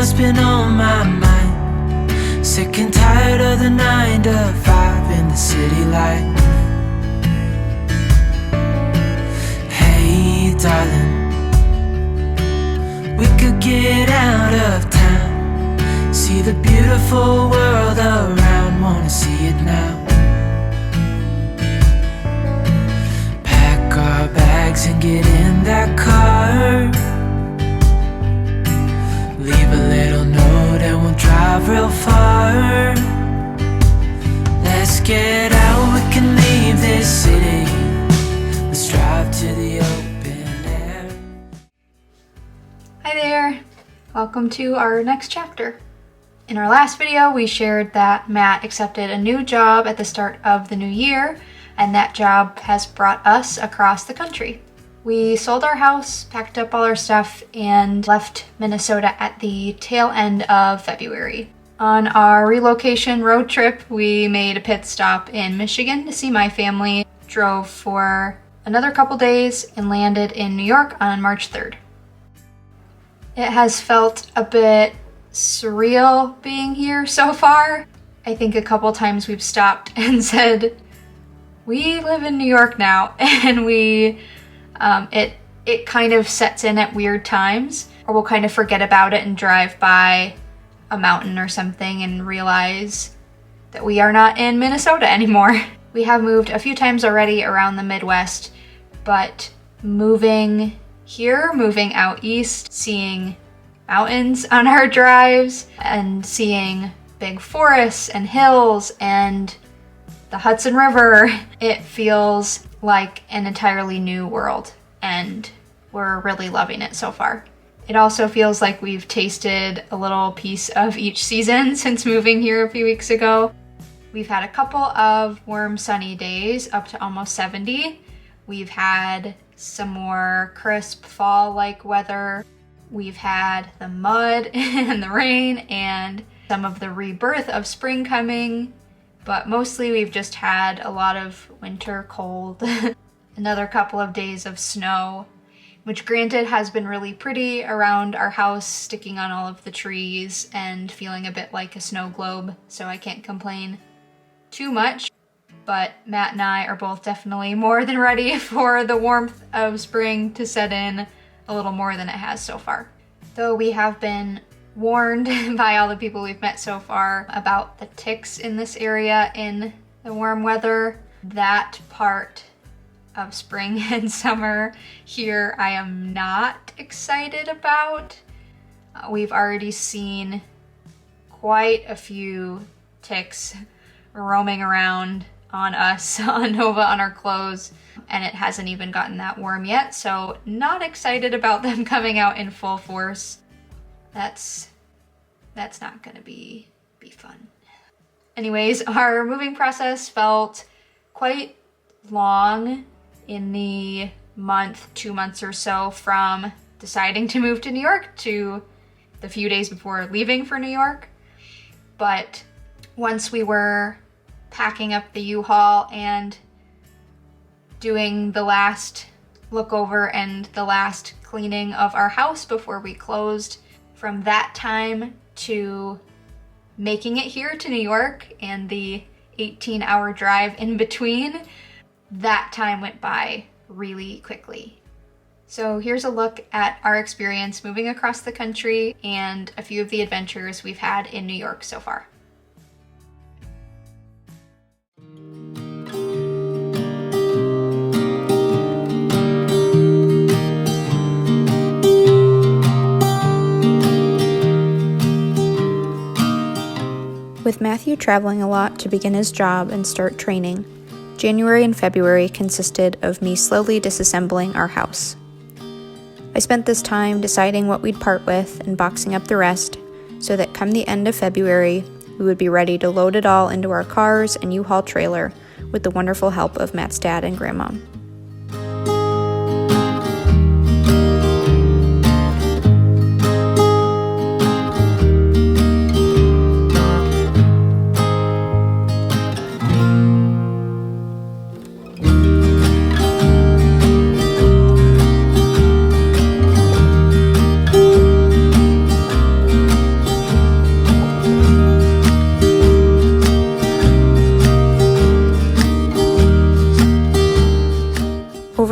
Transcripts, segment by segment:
what's been on my mind. Sick and tired of the 9 to 5 in the city life. Hey darling, we could get out of town, see the beautiful world around, wanna see it now. Pack our bags and get in that car, leave a little note and we'll drive real far. Let's get out, we can leave this city. Let's drive to the open air. Hi there! Welcome to our next chapter. In our last video, we shared that Matt accepted a new job at the start of the new year, and that job has brought us across the country. We sold our house, packed up all our stuff, and left Minnesota at the tail end of February. On our relocation road trip, we made a pit stop in Michigan to see my family, drove for another couple days, and landed in New York on March 3rd. It has felt a bit surreal being here so far. I think a couple times we've stopped and said, we live in New York now, and it kind of sets in at weird times, or we'll kind of forget about it and drive by a mountain or something and realize that we are not in Minnesota anymore. We have moved a few times already around the Midwest, but moving here, moving out east, seeing mountains on our drives and seeing big forests and hills and the Hudson River, it feels like an entirely new world, and we're really loving it so far. It also feels like we've tasted a little piece of each season since moving here a few weeks ago. We've had a couple of warm, sunny days, up to almost 70. We've had some more crisp fall-like weather. We've had the mud and the rain and some of the rebirth of spring coming, but mostly we've just had a lot of winter cold. Another couple of days of snow, which granted has been really pretty around our house, sticking on all of the trees and feeling a bit like a snow globe, so I can't complain too much. But Matt and I are both definitely more than ready for the warmth of spring to set in a little more than it has so far. Though we have been warned by all the people we've met so far about the ticks in this area in the warm weather. That part of spring and summer here I am not excited about. We've already seen quite a few ticks roaming around on us, on Nova, on our clothes, and it hasn't even gotten that warm yet, so not excited about them coming out in full force. That's not gonna be fun. Anyways, our moving process felt quite long in the month, 2 months or so from deciding to move to New York to the few days before leaving for New York. But once we were packing up the U-Haul and doing the last look over and the last cleaning of our house before we closed, from that time to making it here to New York and the 18-hour drive in between, that time went by really quickly. So here's a look at our experience moving across the country and a few of the adventures we've had in New York so far. With Matthew traveling a lot to begin his job and start training, January and February consisted of me slowly disassembling our house. I spent this time deciding what we'd part with and boxing up the rest, so that come the end of February, we would be ready to load it all into our cars and U-Haul trailer with the wonderful help of Matt's dad and grandma.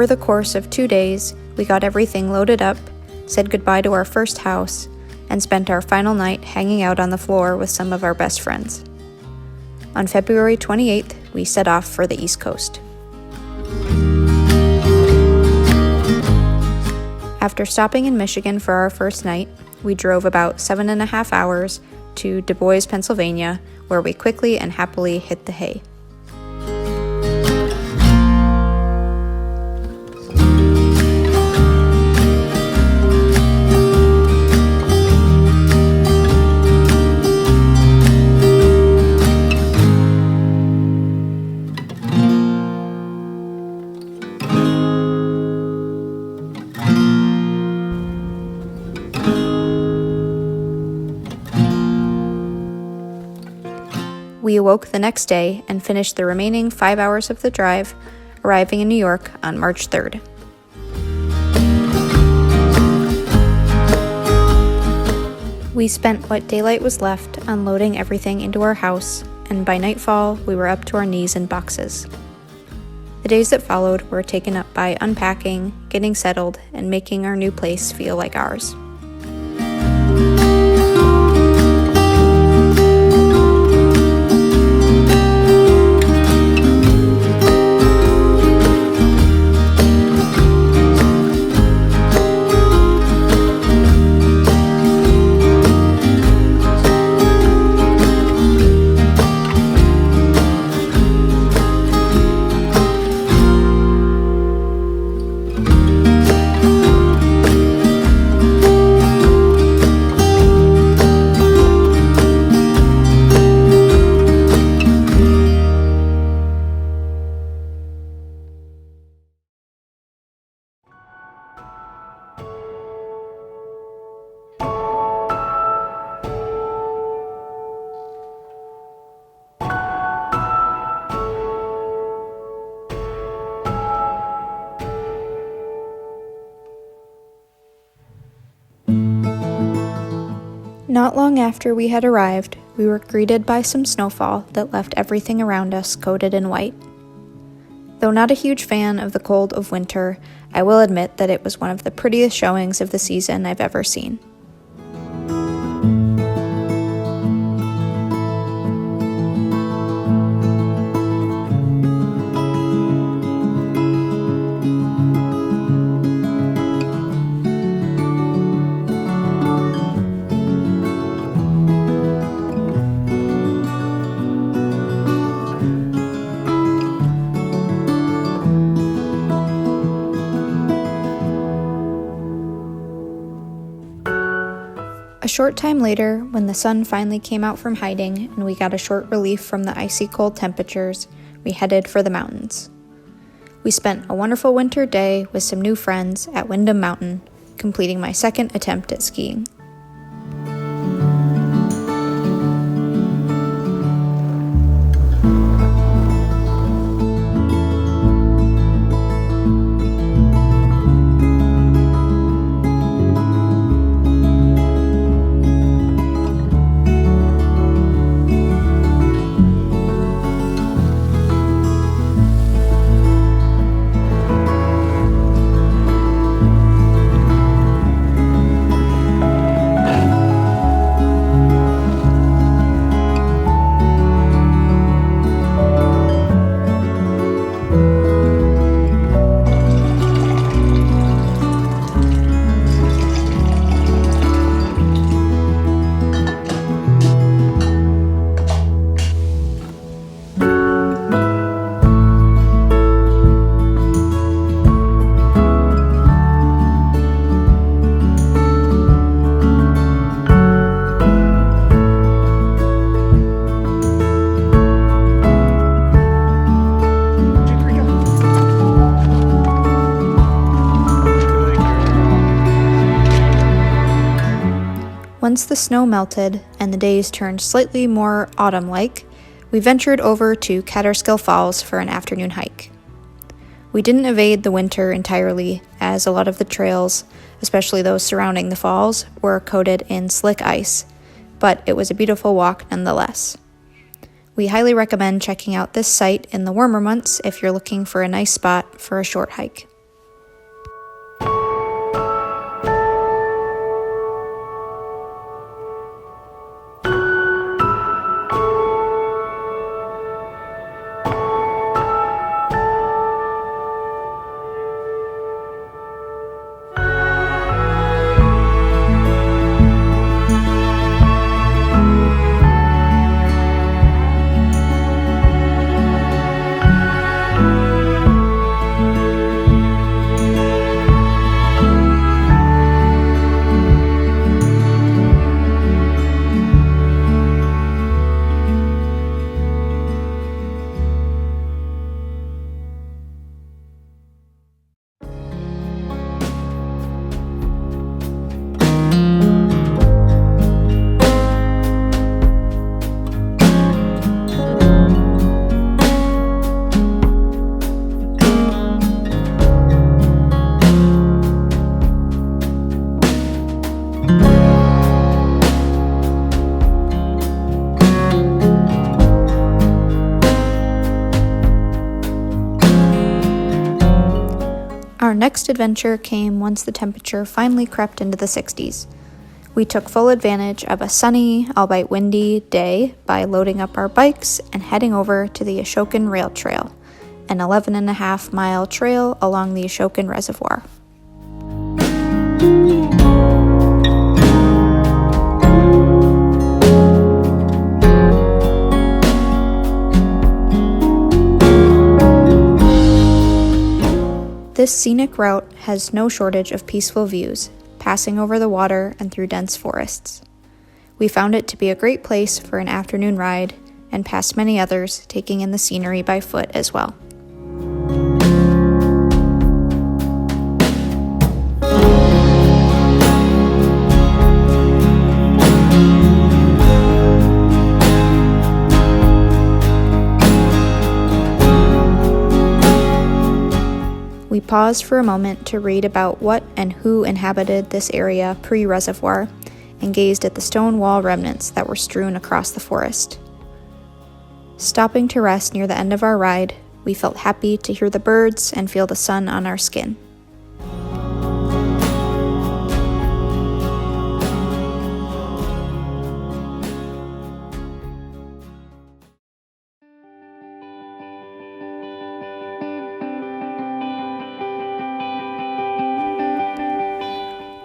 Over the course of 2 days, we got everything loaded up, said goodbye to our first house, and spent our final night hanging out on the floor with some of our best friends. On February 28th, we set off for the East Coast. After stopping in Michigan for our first night, we drove about 7.5 hours to Du Bois, Pennsylvania, where we quickly and happily hit the hay. We awoke the next day and finished the remaining 5 hours of the drive, arriving in New York on March 3rd. We spent what daylight was left unloading everything into our house, and by nightfall, we were up to our knees in boxes. The days that followed were taken up by unpacking, getting settled, and making our new place feel like ours. Not long after we had arrived, we were greeted by some snowfall that left everything around us coated in white. Though not a huge fan of the cold of winter, I will admit that it was one of the prettiest showings of the season I've ever seen. A short time later, when the sun finally came out from hiding and we got a short relief from the icy cold temperatures, we headed for the mountains. We spent a wonderful winter day with some new friends at Windham Mountain, completing my second attempt at skiing. Once the snow melted and the days turned slightly more autumn-like, we ventured over to Kaaterskill Falls for an afternoon hike. We didn't evade the winter entirely, as a lot of the trails, especially those surrounding the falls, were coated in slick ice, but it was a beautiful walk nonetheless. We highly recommend checking out this site in the warmer months if you're looking for a nice spot for a short hike. next adventure came once the temperature finally crept into the 60s. We took full advantage of a sunny, albeit windy, day by loading up our bikes and heading over to the Ashokan Rail Trail, an 11.5-mile trail along the Ashokan Reservoir. This scenic route has no shortage of peaceful views, passing over the water and through dense forests. We found it to be a great place for an afternoon ride, and passed many others taking in the scenery by foot as well. We paused for a moment to read about what and who inhabited this area pre-reservoir, and gazed at the stone wall remnants that were strewn across the forest. Stopping to rest near the end of our ride, we felt happy to hear the birds and feel the sun on our skin.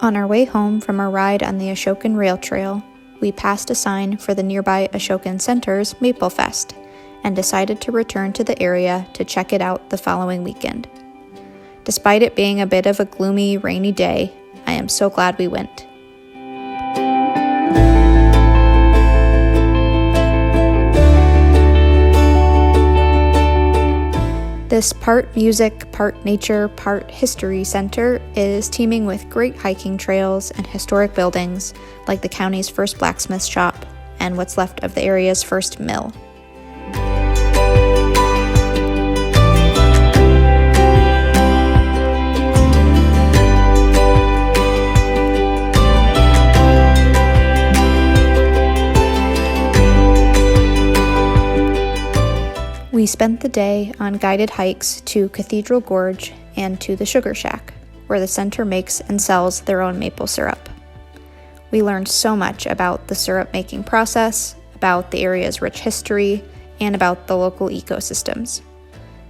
On our way home from our ride on the Ashokan Rail Trail, we passed a sign for the nearby Ashokan Center's Maple Fest and decided to return to the area to check it out the following weekend. Despite it being a bit of a gloomy, rainy day, I am so glad we went. This part music, part nature, part history center is teeming with great hiking trails and historic buildings like the county's first blacksmith shop and what's left of the area's first mill. We spent the day on guided hikes to Cathedral Gorge and to the Sugar Shack, where the center makes and sells their own maple syrup. We learned so much about the syrup making process, about the area's rich history, and about the local ecosystems.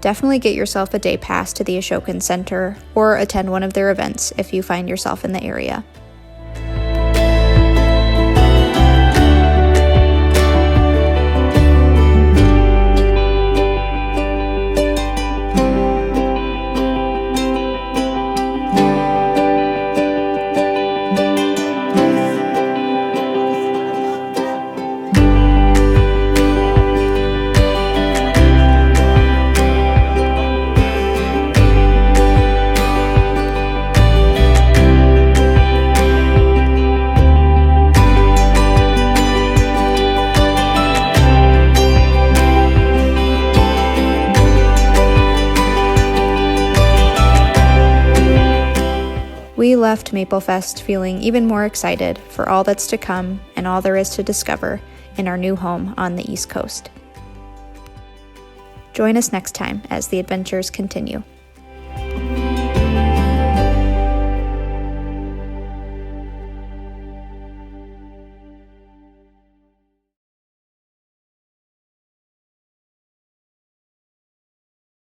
Definitely get yourself a day pass to the Ashokan Center or attend one of their events if you find yourself in the area. We left Maple Fest feeling even more excited for all that's to come and all there is to discover in our new home on the East Coast. Join us next time as the adventures continue.